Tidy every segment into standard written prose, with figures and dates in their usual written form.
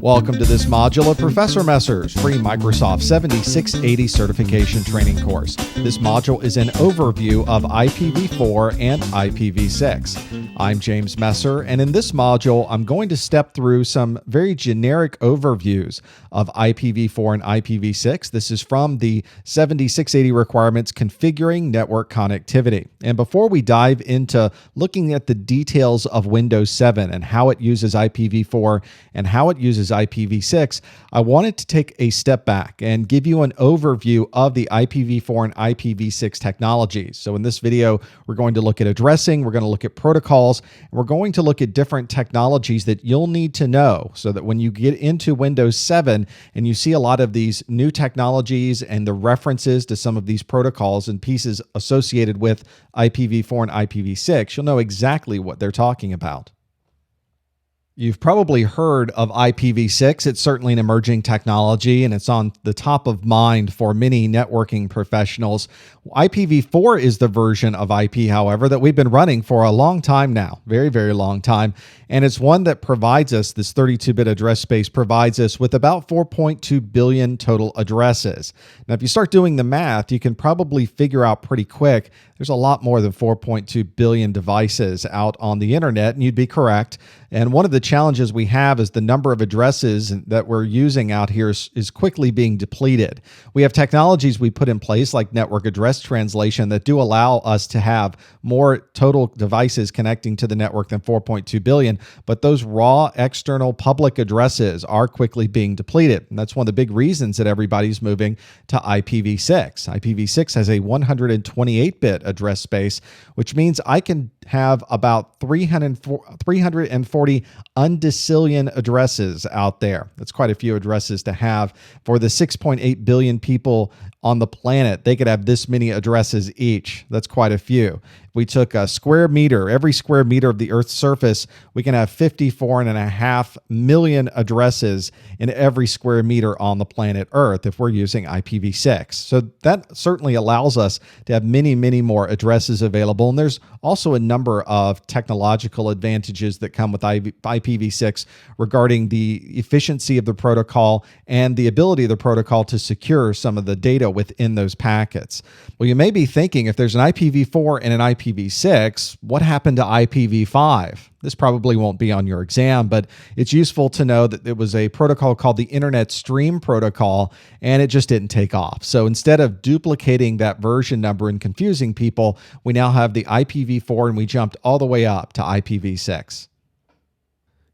Welcome to this module of Professor Messer's free Microsoft 7680 certification training course. This module is an overview of IPv4 and IPv6. I'm James Messer, and in this module, I'm going to step through some very generic overviews of IPv4 and IPv6. This is from the 7680 requirements configuring network connectivity. And before we dive into looking at the details of Windows 7 and how it uses IPv4 and how it uses IPv6, I wanted to take a step back and give you an overview of the IPv4 and IPv6 technologies. So in this video, we're going to look at addressing, we're going to look at protocols, and we're going to look at different technologies that you'll need to know so that when you get into Windows 7 and you see a lot of these new technologies and the references to some of these protocols and pieces associated with IPv4 and IPv6, you'll know exactly what they're talking about. You've probably heard of IPv6. It's certainly an emerging technology, and it's on the top of mind for many networking professionals. IPv4 is the version of IP, however, that we've been running for a long time now, very, very long time. And it's one that provides us, this 32-bit address space provides us with about 4.2 billion total addresses. Now, if you start doing the math, you can probably figure out pretty quick there's a lot more than 4.2 billion devices out on the internet, and you'd be correct. And one of the challenges we have is the number of addresses that we're using out here is quickly being depleted. We have technologies we put in place like network address translation that do allow us to have more total devices connecting to the network than 4.2 billion, but those raw external public addresses are quickly being depleted. And that's one of the big reasons that everybody's moving to IPv6. IPv6 has a 128-bit address space, which means I can have about 340 undecillion addresses out there. That's quite a few addresses to have. For the 6.8 billion people on the planet, they could have this many addresses each. That's quite a few. If we took a square meter, every square meter of the Earth's surface, we can have 54.5 million addresses in every square meter on the planet Earth if we're using IPv6. So that certainly allows us to have many, many more addresses available. And there's also a number of technological advantages that come with IPv6 regarding the efficiency of the protocol and the ability of the protocol to secure some of the data within those packets. Well, you may be thinking, if there's an IPv4 and an IPv6, what happened to IPv5? This probably won't be on your exam, but it's useful to know that there was a protocol called the Internet Stream Protocol, and it just didn't take off. So instead of duplicating that version number and confusing people, we now have the IPv4, and we jumped all the way up to IPv6.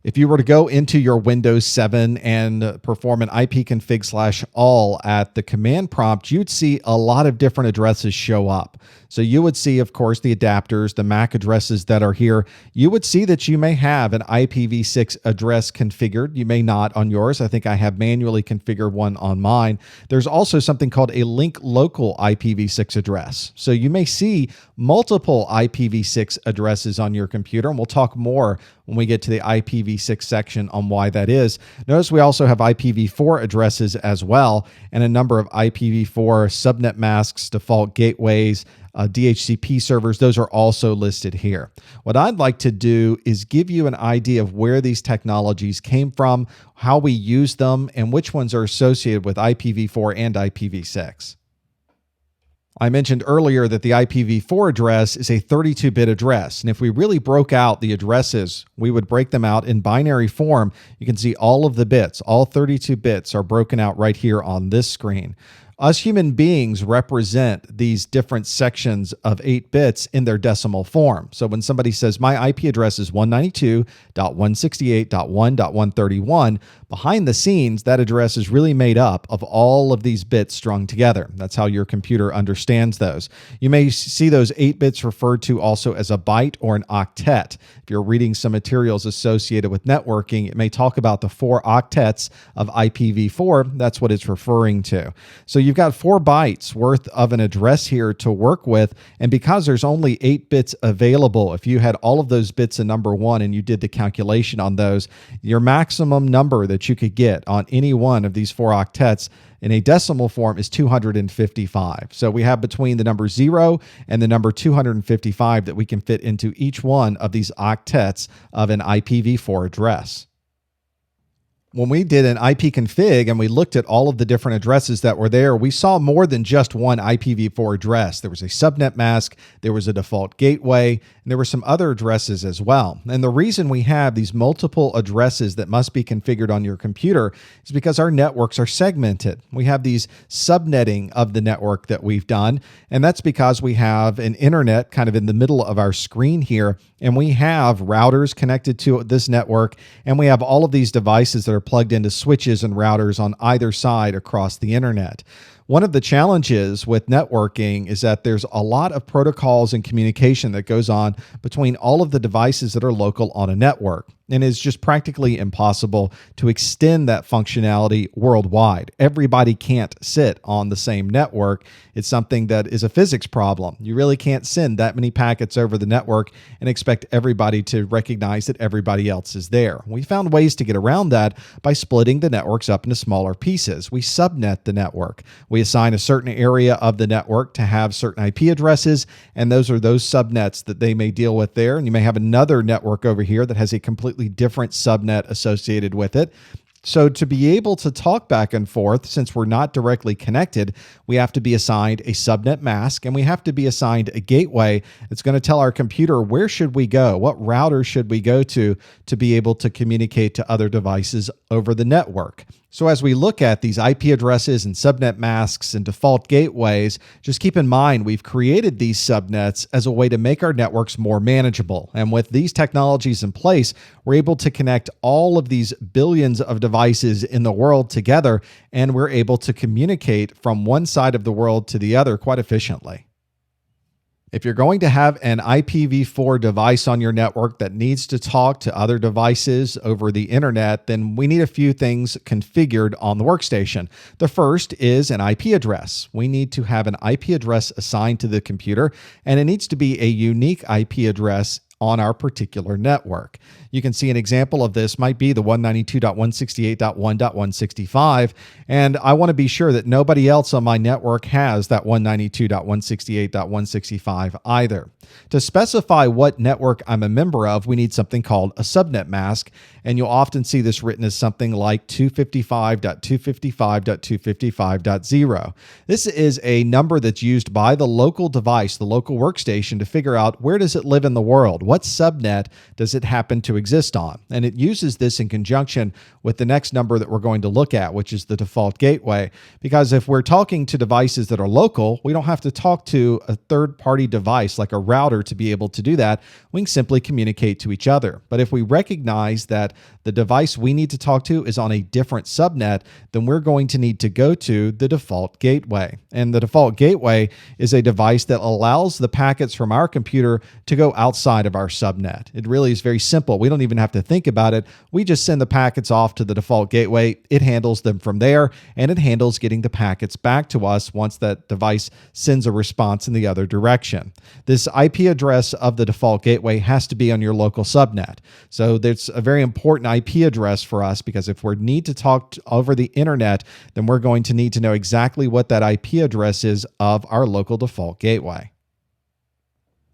If you were to go into your Windows 7 and perform an ipconfig/all at the command prompt, you'd see a lot of different addresses show up. So you would see, of course, the adapters, the MAC addresses that are here. You would see that you may have an IPv6 address configured. You may not on yours. I think I have manually configured one on mine. There's also something called a link local IPv6 address. So you may see multiple IPv6 addresses on your computer, and we'll talk more when we get to the IPv6 section on why that is. Notice we also have IPv4 addresses as well, and a number of IPv4 subnet masks, default gateways, DHCP servers. Those are also listed here. What I'd like to do is give you an idea of where these technologies came from, how we use them, and which ones are associated with IPv4 and IPv6. I mentioned earlier that the IPv4 address is a 32-bit address. And if we really broke out the addresses, we would break them out in binary form. You can see all of the bits, all 32 bits are broken out right here on this screen. Us human beings represent these different sections of 8 bits in their decimal form. So when somebody says, my IP address is 192.168.1.131, behind the scenes, that address is really made up of all of these bits strung together. That's how your computer understands those. You may see those 8 bits referred to also as a byte or an octet. If you're reading some materials associated with networking, it may talk about the 4 octets of IPv4. That's what it's referring to. So you've got 4 bytes worth of an address here to work with. And because there's only 8 bits available, if you had all of those bits in number 1 and you did the calculation on those, your maximum number that that you could get on any one of these 4 octets in a decimal form is 255. So we have between the number 0 and the number 255 that we can fit into each one of these octets of an IPv4 address. When we did an IP config and we looked at all of the different addresses that were there, we saw more than just one IPv4 address. There was a subnet mask, there was a default gateway, and there were some other addresses as well. And the reason we have these multiple addresses that must be configured on your computer is because our networks are segmented. We have these subnetting of the network that we've done, and that's because we have an internet kind of in the middle of our screen here, and we have routers connected to this network, and we have all of these devices that are plugged into switches and routers on either side across the internet. One of the challenges with networking is that there's a lot of protocols and communication that goes on between all of the devices that are local on a network. And it's just practically impossible to extend that functionality worldwide. Everybody can't sit on the same network. It's something that is a physics problem. You really can't send that many packets over the network and expect everybody to recognize that everybody else is there. We found ways to get around that by splitting the networks up into smaller pieces. We subnet the network. We assign a certain area of the network to have certain IP addresses, and those are those subnets that they may deal with there. And you may have another network over here that has a completely different subnet associated with it. So to be able to talk back and forth, since we're not directly connected, we have to be assigned a subnet mask, and we have to be assigned a gateway that's going to tell our computer where should we go, what router should we go to be able to communicate to other devices over the network. So as we look at these IP addresses and subnet masks and default gateways, just keep in mind we've created these subnets as a way to make our networks more manageable. And with these technologies in place, we're able to connect all of these billions of devices in the world together, and we're able to communicate from one side of the world to the other quite efficiently. If you're going to have an IPv4 device on your network that needs to talk to other devices over the internet, then we need a few things configured on the workstation. The first is an IP address. We need to have an IP address assigned to the computer, and it needs to be a unique IP address on our particular network. You can see an example of this might be the 192.168.1.165, and I want to be sure that nobody else on my network has that 192.168.165 either. To specify what network I'm a member of, we need something called a subnet mask, and you'll often see this written as something like 255.255.255.0. This is a number that's used by the local device, the local workstation, to figure out where does it live in the world? What subnet does it happen to exist on? And it uses this in conjunction with the next number that we're going to look at, which is the default gateway. Because if we're talking to devices that are local, we don't have to talk to a third-party device like a router to be able to do that. We can simply communicate to each other. But if we recognize that the device we need to talk to is on a different subnet, then we're going to need to go to the default gateway. And the default gateway is a device that allows the packets from our computer to go outside of our subnet. It really is very simple. We don't even have to think about it. We just send the packets off to the default gateway. It handles them from there, and it handles getting the packets back to us once that device sends a response in the other direction. This IP address of the default gateway has to be on your local subnet. So there's a very important IP address for us, because if we need to talk over the internet, then we're going to need to know exactly what that IP address is of our local default gateway.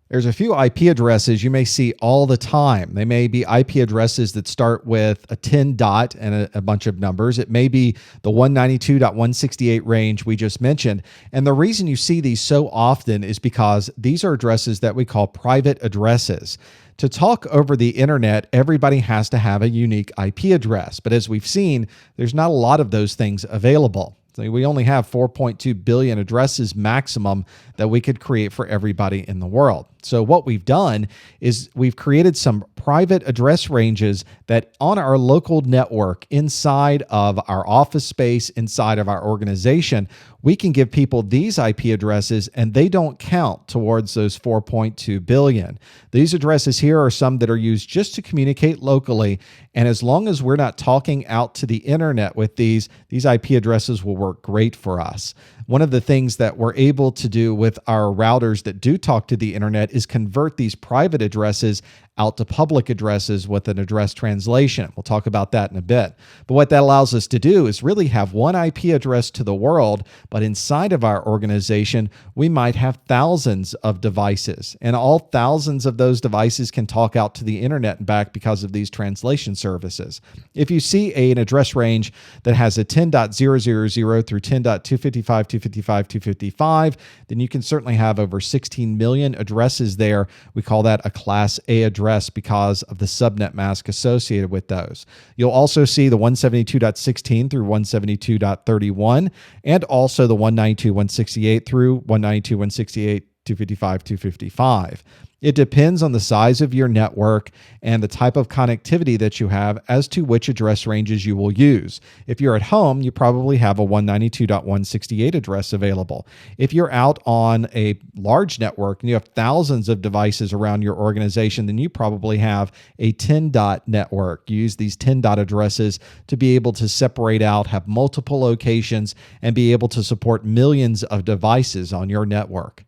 There's a few IP addresses you may see all the time. They may be IP addresses that start with a 10 dot and a bunch of numbers. It may be the 192.168 range we just mentioned. And the reason you see these so often is because these are addresses that we call private addresses. To talk over the internet, everybody has to have a unique IP address. But as we've seen, there's not a lot of those things available. So we only have 4.2 billion addresses maximum that we could create for everybody in the world. So what we've done is we've created some private address ranges that on our local network, inside of our office space, inside of our organization, we can give people these IP addresses, and they don't count towards those 4.2 billion. These addresses here are some that are used just to communicate locally, and as long as we're not talking out to the internet with these IP addresses will work great for us. One of the things that we're able to do with our routers that do talk to the internet is convert these private addresses out to public addresses with an address translation. We'll talk about that in a bit. But what that allows us to do is really have one IP address to the world, but inside of our organization, we might have thousands of devices, and all thousands of those devices can talk out to the internet and back because of these translation services. If you see an address range that has a 10.000 through 10.255.255.255, then you can certainly have over 16 million addresses there. We call that a Class A address because of the subnet mask associated with those. You'll also see the 172.16 through 172.31, and also the 192.168 through 192.168.255.255. It depends on the size of your network and the type of connectivity that you have as to which address ranges you will use. If you're at home, you probably have a 192.168 address available. If you're out on a large network and you have thousands of devices around your organization, then you probably have a 10 dot network. You use these 10 dot addresses to be able to separate out, have multiple locations, and be able to support millions of devices on your network.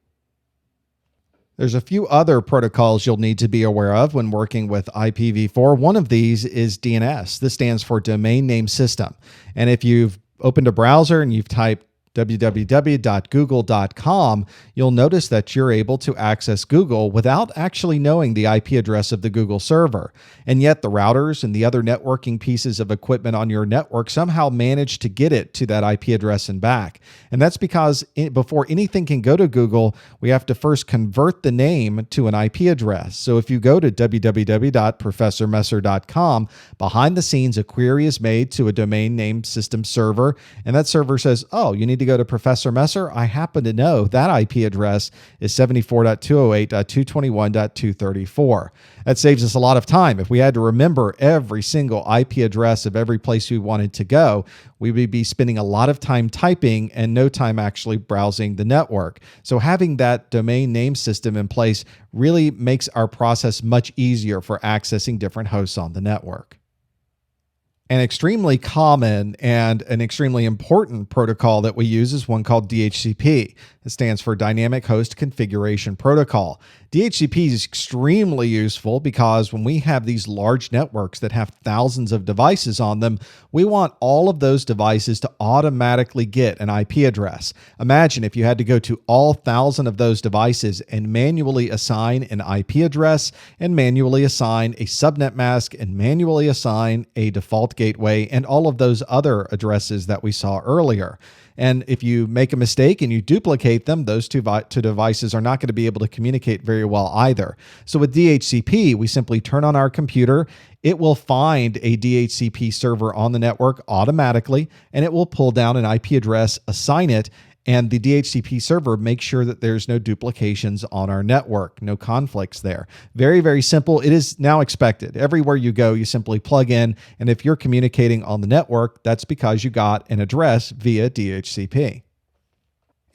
There's a few other protocols you'll need to be aware of when working with IPv4. One of these is DNS. This stands for Domain Name System. And if you've opened a browser and you've typed www.google.com, you'll notice that you're able to access Google without actually knowing the IP address of the Google server. And yet the routers and the other networking pieces of equipment on your network somehow manage to get it to that IP address and back. And that's because before anything can go to Google, we have to first convert the name to an IP address. So if you go to www.professormesser.com, behind the scenes, a query is made to a domain name system server, and that server says, oh, you need to go to Professor Messer. I happen to know that IP address is 74.208.221.234. That saves us a lot of time. If we had to remember every single IP address of every place we wanted to go, we would be spending a lot of time typing and no time actually browsing the network. So having that domain name system in place really makes our process much easier for accessing different hosts on the network. An extremely common and an extremely important protocol that we use is one called DHCP. It stands for Dynamic Host Configuration Protocol. DHCP is extremely useful because when we have these large networks that have thousands of devices on them, we want all of those devices to automatically get an IP address. Imagine if you had to go to all 1,000 of those devices and manually assign an IP address and manually assign a subnet mask and manually assign a default gateway and all of those other addresses that we saw earlier. And if you make a mistake and you duplicate them, those two devices are not going to be able to communicate very well either. So with DHCP, we simply turn on our computer. It will find a DHCP server on the network automatically, and it will pull down an IP address, assign it, and the DHCP server makes sure that there's no duplications on our network, no conflicts there. Very, very simple. It is now expected. Everywhere you go, you simply plug in, and if you're communicating on the network, that's because you got an address via DHCP.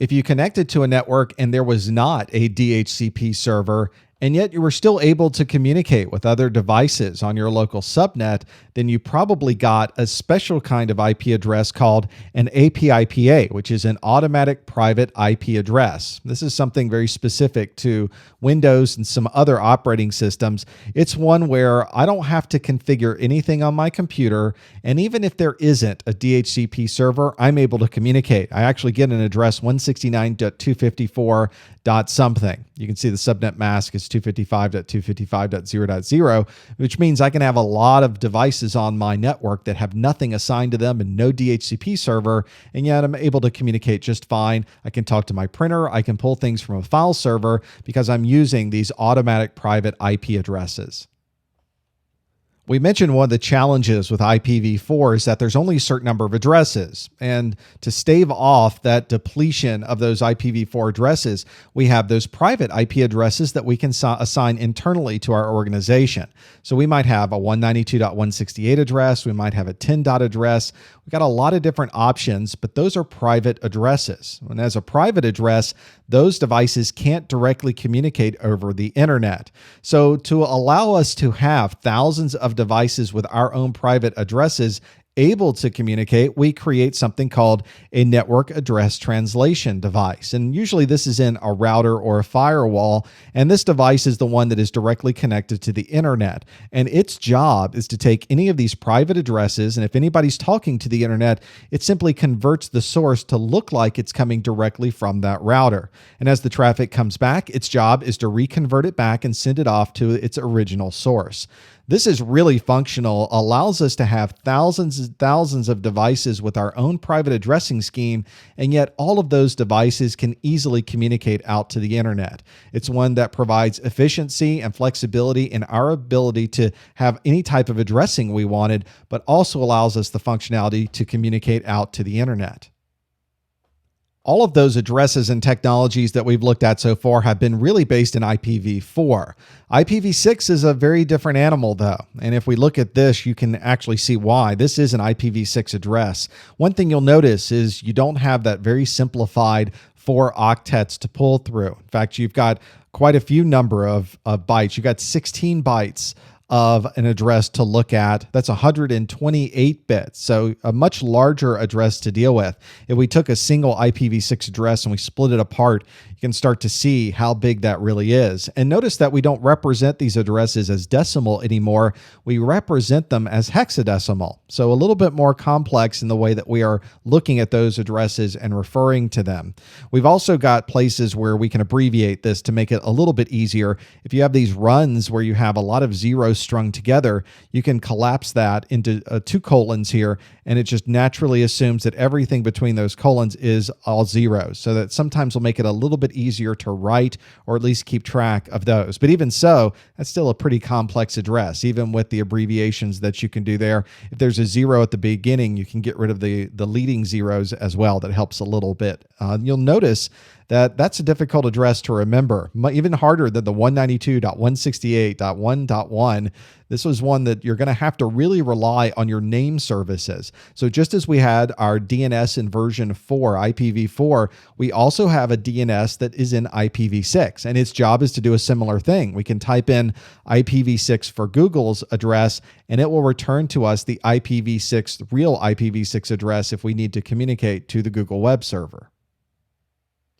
If you connected to a network and there was not a DHCP server, and yet you were still able to communicate with other devices on your local subnet, then you probably got a special kind of IP address called an APIPA, which is an automatic private IP address. This is something very specific to Windows and some other operating systems. It's one where I don't have to configure anything on my computer, and even if there isn't a DHCP server, I'm able to communicate. I actually get an address 169.254.something. You can see the subnet mask is 255.255.0.0, which means I can have a lot of devices on my network that have nothing assigned to them and no DHCP server, and yet I'm able to communicate just fine. I can talk to my printer. I can pull things from a file server because I'm using these automatic private IP addresses. We mentioned one of the challenges with IPv4 is that there's only a certain number of addresses. And to stave off that depletion of those IPv4 addresses, we have those private IP addresses that we can assign internally to our organization. So we might have a 192.168 address. We might have a 10 dot address. We've got a lot of different options, but those are private addresses. And as a private address, those devices can't directly communicate over the internet. So to allow us to have thousands of devices with our own private addresses able to communicate, we create something called a network address translation device. And usually this is in a router or a firewall. And this device is the one that is directly connected to the internet. And its job is to take any of these private addresses. And if anybody's talking to the internet, it simply converts the source to look like it's coming directly from that router. And as the traffic comes back, its job is to reconvert it back and send it off to its original source. This is really functional, allows us to have thousands and thousands of devices with our own private addressing scheme, and yet all of those devices can easily communicate out to the internet. It's one that provides efficiency and flexibility in our ability to have any type of addressing we wanted, but also allows us the functionality to communicate out to the internet. All of those addresses and technologies that we've looked at so far have been really based in IPv4. IPv6 is a very different animal though. And if we look at this, you can actually see why. This is an IPv6 address. One thing you'll notice is you don't have that very simplified 4 octets to pull through. In fact, you've got quite a few number of bytes. You've got 16 bytes of an address to look at. That's 128 bits, so a much larger address to deal with. If we took a single IPv6 address and we split it apart, you can start to see how big that really is. And notice that we don't represent these addresses as decimal anymore. We represent them as hexadecimal, so a little bit more complex in the way that we are looking at those addresses and referring to them. We've also got places where we can abbreviate this to make it a little bit easier. If you have these runs where you have a lot of zeros strung together, you can collapse that into 2 colons here, and it just naturally assumes that everything between those colons is all zeros, so that sometimes will make it a little bit easier to write or at least keep track of those. But even so, that's still a pretty complex address, even with the abbreviations that you can do there. If there's a 0 at the beginning, you can get rid of the leading zeros as well. That helps a little bit. You'll notice that that's a difficult address to remember, even harder than the 192.168.1.1. This was one that you're going to have to really rely on your name services. So just as we had our DNS in version 4, IPv4, we also have a DNS that is in IPv6, and its job is to do a similar thing. We can type in IPv6 for Google's address, and it will return to us the IPv6, real IPv6 address if we need to communicate to the Google web server.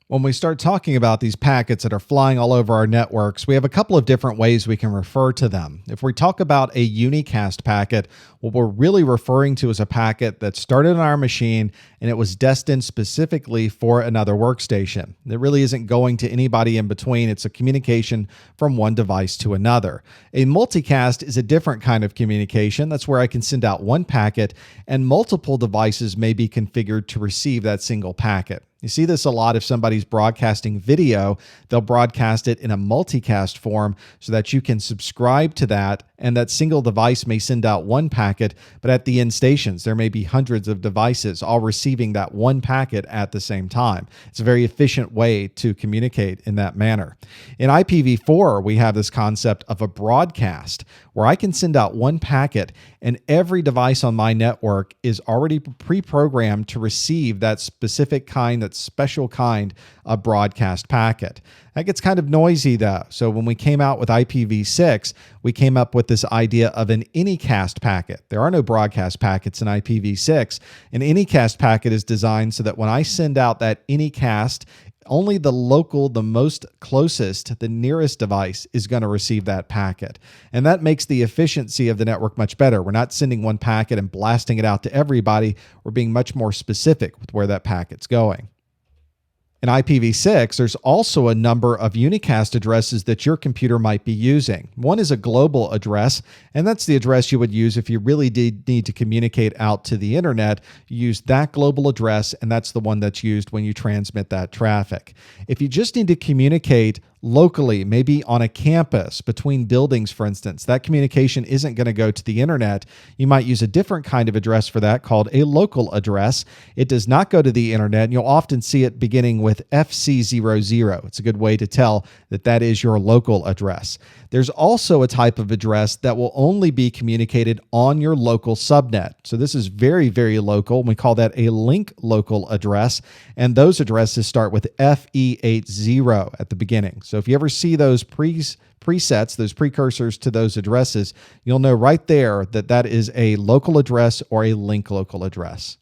When we start talking about these packets that are flying all over our networks, we have a couple of different ways we can refer to them. If we talk about a unicast packet, what we're really referring to is a packet that started on our machine and it was destined specifically for another workstation. It really isn't going to anybody in between. It's a communication from one device to another. A multicast is a different kind of communication. That's where I can send out one packet and multiple devices may be configured to receive that single packet. You see this a lot if somebody's broadcasting video. They'll broadcast it in a multicast form so that you can subscribe to that, and that single device may send out one packet, but at the end stations, there may be hundreds of devices all receiving that one packet at the same time. It's a very efficient way to communicate in that manner. In IPv4, we have this concept of a broadcast where I can send out one packet and every device on my network is already pre-programmed to receive that specific kind, that special kind of broadcast packet. That gets kind of noisy though. So when we came out with IPv6, we came up with this idea of an anycast packet. There are no broadcast packets in IPv6. An anycast packet is designed so that when I send out that anycast, only the local, the most closest, the nearest device is going to receive that packet. And that makes the efficiency of the network much better. We're not sending one packet and blasting it out to everybody. We're being much more specific with where that packet's going. In IPv6, there's also a number of unicast addresses that your computer might be using. One is a global address, and that's the address you would use if you really did need to communicate out to the internet. You use that global address, and that's the one that's used when you transmit that traffic. If you just need to communicate locally, maybe on a campus, between buildings, for instance, that communication isn't going to go to the internet. You might use a different kind of address for that called a local address. It does not go to the internet, and you'll often see it beginning with FC00. It's a good way to tell that that is your local address. There's also a type of address that will only be communicated on your local subnet. So this is very, very local. We call that a link local address. And those addresses start with FE80 at the beginning. So if you ever see those presets, those precursors to those addresses, you'll know right there that that is a local address or a link local address.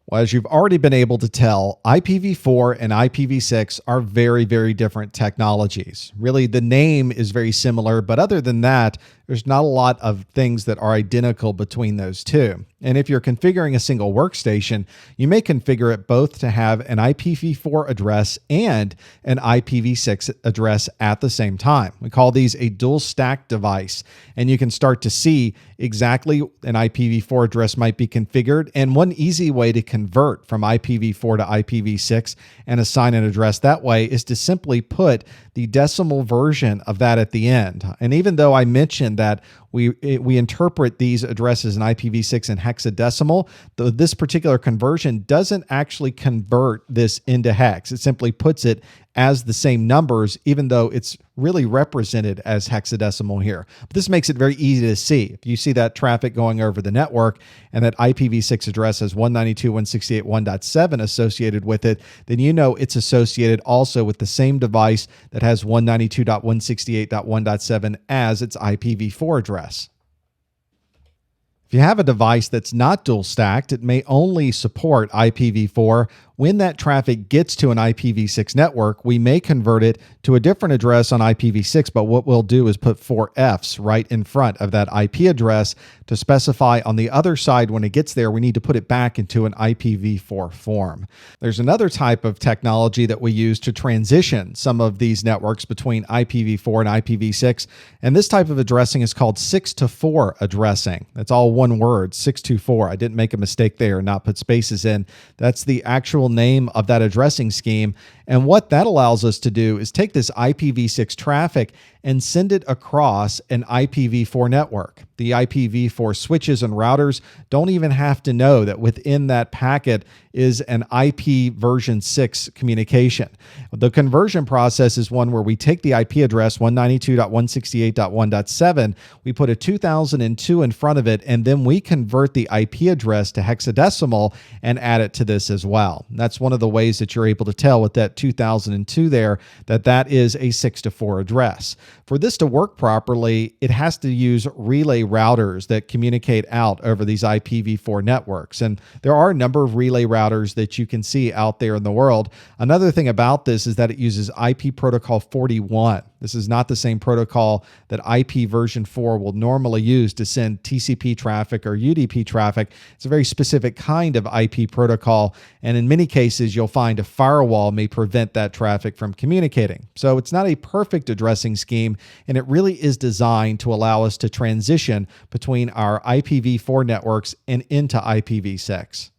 Well, as you've already been able to tell, IPv4 and IPv6 are very, very different technologies. Really, the name is very similar, but other than that, there's not a lot of things that are identical between those two. And if you're configuring a single workstation, you may configure it both to have an IPv4 address and an IPv6 address at the same time. We call these a dual stack device, and you can start to see exactly an IPv4 address might be configured. And one easy way to convert from IPv4 to IPv6 and assign an address that way is to simply put the decimal version of that at the end. And even though I mentioned that we interpret these addresses in IPv6 in hexadecimal, this particular conversion doesn't actually convert this into hex. It simply puts it as the same numbers, even though it's really represented as hexadecimal here. But this makes it very easy to see. If you see that traffic going over the network and that IPv6 address has 192.168.1.7 associated with it, then you know it's associated also with the same device that has 192.168.1.7 as its IPv4 address. If you have a device that's not dual stacked, it may only support IPv4. When that traffic gets to an IPv6 network, we may convert it to a different address on IPv6, but what we'll do is put 4 Fs right in front of that IP address to specify on the other side when it gets there, we need to put it back into an IPv4 form. There's another type of technology that we use to transition some of these networks between IPv4 and IPv6, and this type of addressing is called 6-to-4 addressing. That's all one word, 6-to-4. I didn't make a mistake there and not put spaces in. That's the actual name of that addressing scheme. And what that allows us to do is take this IPv6 traffic and send it across an IPv4 network. The IPv4 switches and routers don't even have to know that within that packet is an IP version 6 communication. The conversion process is one where we take the IP address 192.168.1.7, we put a 2002 in front of it, and then we convert the IP address to hexadecimal and add it to this as well. That's one of the ways that you're able to tell with that 2002 there that is a 6-to-4 address. For this to work properly, it has to use relay routers that communicate out over these IPv4 networks. And there are a number of relay routers that you can see out there in the world. Another thing about this is that it uses IP protocol 41. This is not the same protocol that IP version 4 will normally use to send TCP traffic or UDP traffic. It's a very specific kind of IP protocol, and in many cases, you'll find a firewall may prevent that traffic from communicating. So it's not a perfect addressing scheme, and it really is designed to allow us to transition between our IPv4 networks and into IPv6.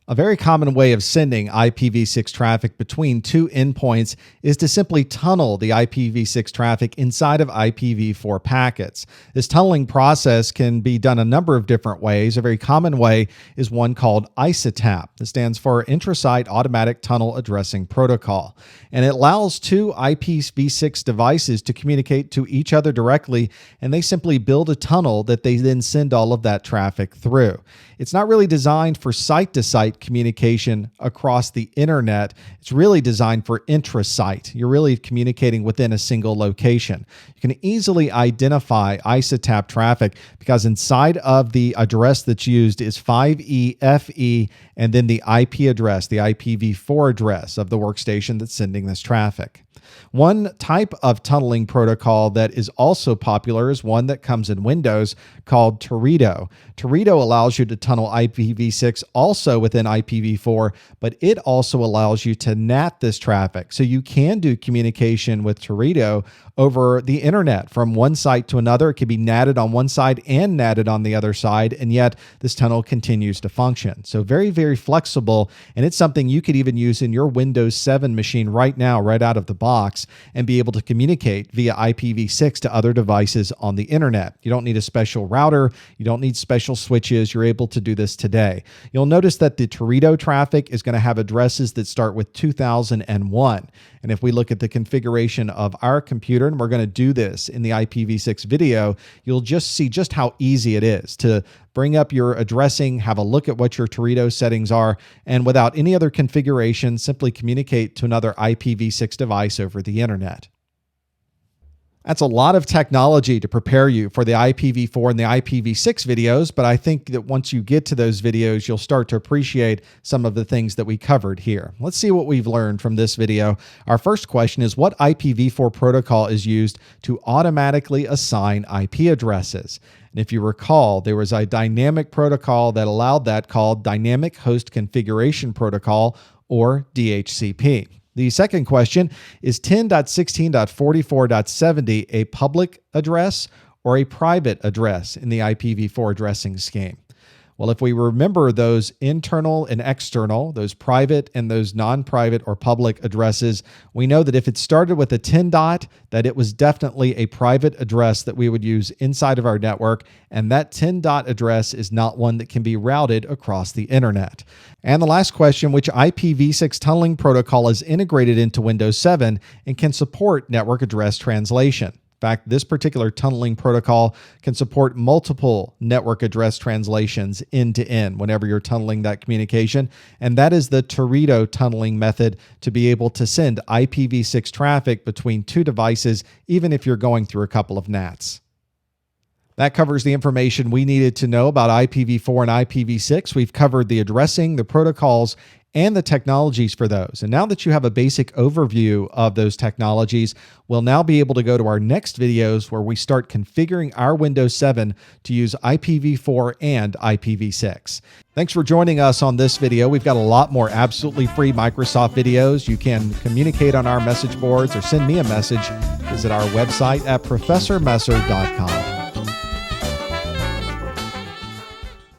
A very common way of sending IPv6 traffic between two endpoints is to simply tunnel the IPv6 traffic inside of IPv4 packets. This tunneling process can be done a number of different ways. A very common way is one called ISATAP. This stands for Intrasite Automatic Tunnel Addressing Protocol. And it allows two IPv6 devices to communicate to each other directly, and they simply build a tunnel that they then send all of that traffic through. It's not really designed for site-to-site communication across the internet. It's really designed for intrasite. You're really communicating within a single location. You can easily identify ISATAP traffic because inside of the address that's used is 5EFE and then the IP address, the IPv4 address of the workstation that's sending this traffic. One type of tunneling protocol that is also popular is one that comes in Windows called Teredo. Teredo allows you to tunnel IPv6 also within IPv4, but it also allows you to NAT this traffic. So you can do communication with Teredo over the internet from one site to another. It can be NATed on one side and NATed on the other side, and yet this tunnel continues to function. So very, very flexible, and it's something you could even use in your Windows 7 machine right now, right out of the box. box and be able to communicate via IPv6 to other devices on the internet. You don't need a special router. You don't need special switches. You're able to do this today. You'll notice that the Teredo traffic is going to have addresses that start with 2001. And if we look at the configuration of our computer, and we're going to do this in the IPv6 video, you'll just see just how easy it is to bring up your addressing, have a look at what your Teredo settings are, and without any other configuration, simply communicate to another IPv6 device over the internet. That's a lot of technology to prepare you for the IPv4 and the IPv6 videos, but I think that once you get to those videos, you'll start to appreciate some of the things that we covered here. Let's see what we've learned from this video. Our first question is, what IPv4 protocol is used to automatically assign IP addresses? And if you recall, there was a dynamic protocol that allowed that, called Dynamic Host Configuration Protocol, or DHCP. The second question is, 10.16.44.70 a public address or a private address in the IPv4 addressing scheme? Well, if we remember those internal and external, those private and those non-private or public addresses, we know that if it started with a 10 dot, that it was definitely a private address that we would use inside of our network, and that 10 dot address is not one that can be routed across the internet. And the last question, which IPv6 tunneling protocol is integrated into Windows 7 and can support network address translation? In fact, this particular tunneling protocol can support multiple network address translations end to end whenever you're tunneling that communication. And that is the Teredo tunneling method to be able to send IPv6 traffic between two devices, even if you're going through a couple of NATs. That covers the information we needed to know about IPv4 and IPv6. We've covered the addressing, the protocols, and the technologies for those. And now that you have a basic overview of those technologies, we'll now be able to go to our next videos where we start configuring our Windows 7 to use IPv4 and IPv6. Thanks for joining us on this video. We've got a lot more absolutely free Microsoft videos. You can communicate on our message boards or send me a message. Visit our website at professormesser.com.